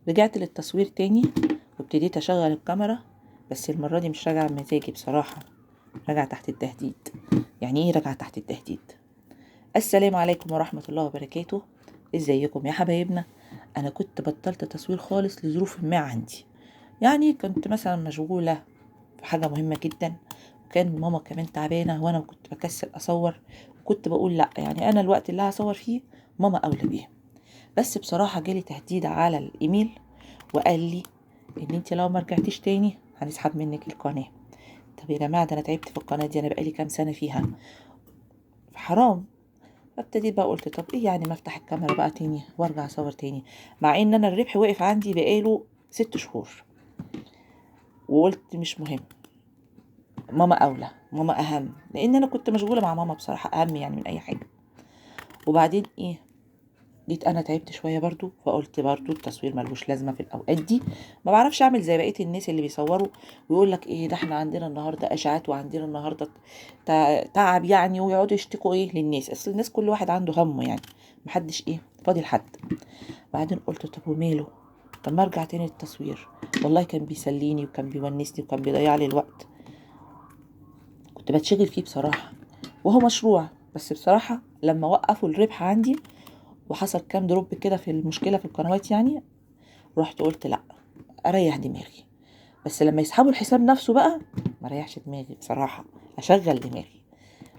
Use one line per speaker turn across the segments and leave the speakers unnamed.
رجعت للتصوير تاني وابتديت اشغل الكاميرا، بس المرة دي مش راجعة بمزاجي بصراحة، راجعة تحت التهديد. يعني ايه راجعة تحت التهديد؟ السلام عليكم ورحمة الله وبركاته. ازيكم يا حبايبنا؟ انا كنت بطلت تصوير خالص لظروف ما عندي، يعني كنت مثلا مشغولة في حاجة مهمة جدا، وكان ماما كمان تعبانة وانا كنت بكسل اصور، وكنت بقول لا، يعني انا الوقت اللي هصور فيه ماما اولى بيه. بس بصراحة جالي تهديد على الايميل وقال لي ان انت لو ما رجعتيش تاني هنسحب منك القناة. طب يا جماعة، ده انا تعبت في القناة دي، انا بقالي كام سنة فيها، حرام. فابتديت بقى قلت طب ايه يعني ما افتح الكاميرا بقى تاني وارجع اصور تاني، مع ان انا الربح وقف عندي بقاله 6 شهور. وقلت مش مهم، ماما اولى، ماما اهم، لان انا كنت مشغولة مع ماما بصراحة، اهم يعني من اي حاجة. وبعدين ايه، جيت انا تعبت شويه برضو، فقلت برضو التصوير ملوش لازمه في الاوقات دي، ما بعرفش اعمل زي بقيه الناس اللي بيصوروا ويقول لك ايه ده احنا عندنا النهارده اشاعات وعندنا النهارده تعب يعني، ويقعدوا يشتكوا ايه للناس. اصل الناس كل واحد عنده همه يعني، محدش ايه فاضي لحد. بعدين قلت طب وماله، طب ما ارجع تاني للتصوير، والله كان بيسليني وكان بيونسني وكان بيضيع لي الوقت، كنت بتشغل فيه بصراحه، وهو مشروع. بس بصراحه لما وقفوا الربح عندي وحصل كام دروب كده في المشكلة في القنوات يعني، رحت قلت لا، اريح دماغي. بس لما يسحبوا الحساب نفسه بقى ما ريحش دماغي بصراحة، اشغل دماغي.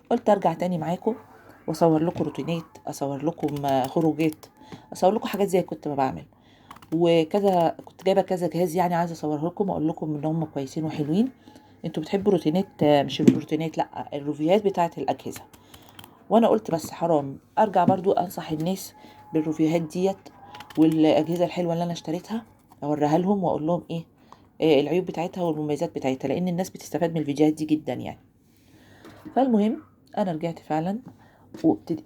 قلت ارجع تاني معاكم واصور لكم روتينات، اصور لكم خروجات، اصور لكم حاجات زي كنت ما بعمل وكذا. كنت جايبه كذا جهاز يعني عايزه اصوره لكم واقول لكم ان هم كويسين وحلوين. انتوا بتحبوا روتينات، مش الروتينات، لا الريفيوهات بتاعه الاجهزه. وانا قلت بس حرام ارجع برضو انصح الناس بالريفيوهات ديت والاجهزه الحلوه اللي انا اشتريتها، اوريها لهم واقول لهم ايه العيوب بتاعتها والمميزات بتاعتها، لان الناس بتستفاد من الفيديوهات دي جدا يعني. فالمهم انا رجعت فعلا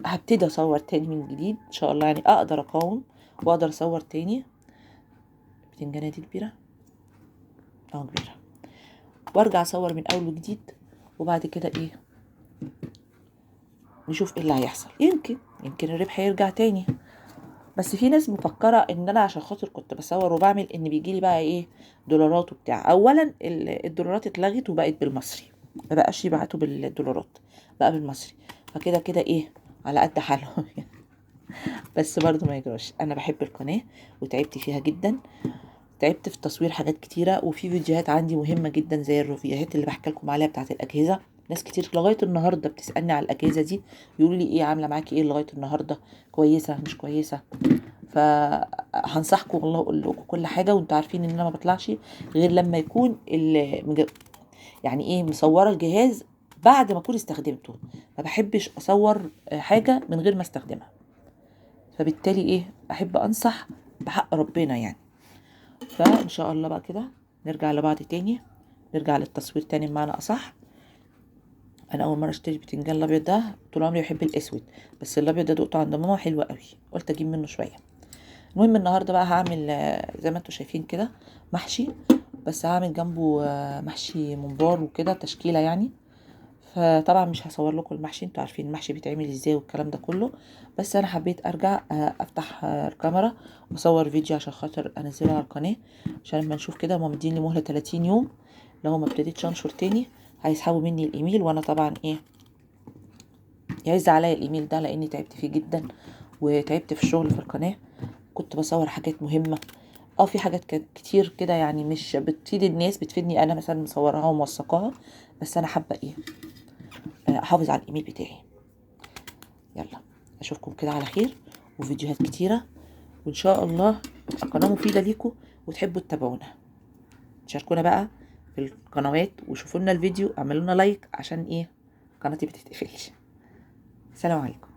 هبتدي اصور تاني من جديد ان شاء الله، يعني اقدر اقاوم واقدر اصور تاني. بتنجانة دي كبيره، كبيره، وارجع اصور من اول وجديد. وبعد كده ايه، نشوف ايه اللي هيحصل، يمكن الربح يرجع تاني. بس في ناس مفكره ان انا عشان خاطر كنت بصور وبعمل ان بيجيلي بقى ايه دولارات وبتاع. اولا الدولارات اتلغت وبقت بالمصري، ما بقاش يبعتوا بالدولارات، بقى بالمصري. فكده كده ايه على قد حالهم بس برضو ما يجراش، انا بحب القناه وتعبت فيها جدا، تعبت في تصوير حاجات كتيره، وفي فيديوهات عندي مهمه جدا زي الريفيوهات اللي بحكي لكم عليها بتاعه الاجهزه. ناس كتير لغايه النهارده بتسالني على الاجهزه دي، يقولوا لي ايه عامله معاكي ايه لغايه النهارده، كويسه مش كويسه. فهنصحكم والله اقول لكم كل حاجه، وانتوا عارفين ان انا ما بطلعش غير لما يكون يعني ايه مصوره الجهاز بعد ما اكون استخدمته. ما بحبش اصور حاجه من غير ما استخدمها، فبالتالي ايه احب انصح بحق ربنا يعني. فان شاء الله بقى كده نرجع لبعض تاني، نرجع للتصوير تاني بمعنى اصح. انا اول مره اشتري بتنجان الابيض ده، طول عمري بحب الاسود، بس الابيض ده دقته عند ماما حلو قوي، قلت اجيب منه شويه. المهم النهارده بقى هعمل زي ما انتوا شايفين كده محشي، بس هعمل جنبه محشي ممبار وكده تشكيله يعني. فطبعا مش هصور لكم المحشي، انتوا عارفين المحشي بيتعمل ازاي والكلام ده كله، بس انا حبيت ارجع افتح الكاميرا واصور فيديو عشان خاطر انزله على القناه، عشان لما نشوف كده هما مديني مهله 30 يوم، لو ما ابتديتش انشر تاني هيسحبوا مني الايميل. وانا طبعا ايه يعز عليا الايميل ده لاني تعبت فيه جدا وتعبت في الشغل في القناه، كنت بصور حاجات مهمه. في حاجات كتير كده يعني مش بتفيد الناس، بتفيدني انا مثلا مصورها وموثقاها، بس انا حابه ايه احافظ على الايميل بتاعي. يلا اشوفكم كده على خير وفيديوهات كتيره، وان شاء الله تبقى قناه مفيده ليكم وتحبوا تتابعونا. شاركونا بقى في القنوات وشوفوا لنا الفيديو، اعملوا لنا لايك عشان ايه قناتي بتتقفلش. سلام عليكم.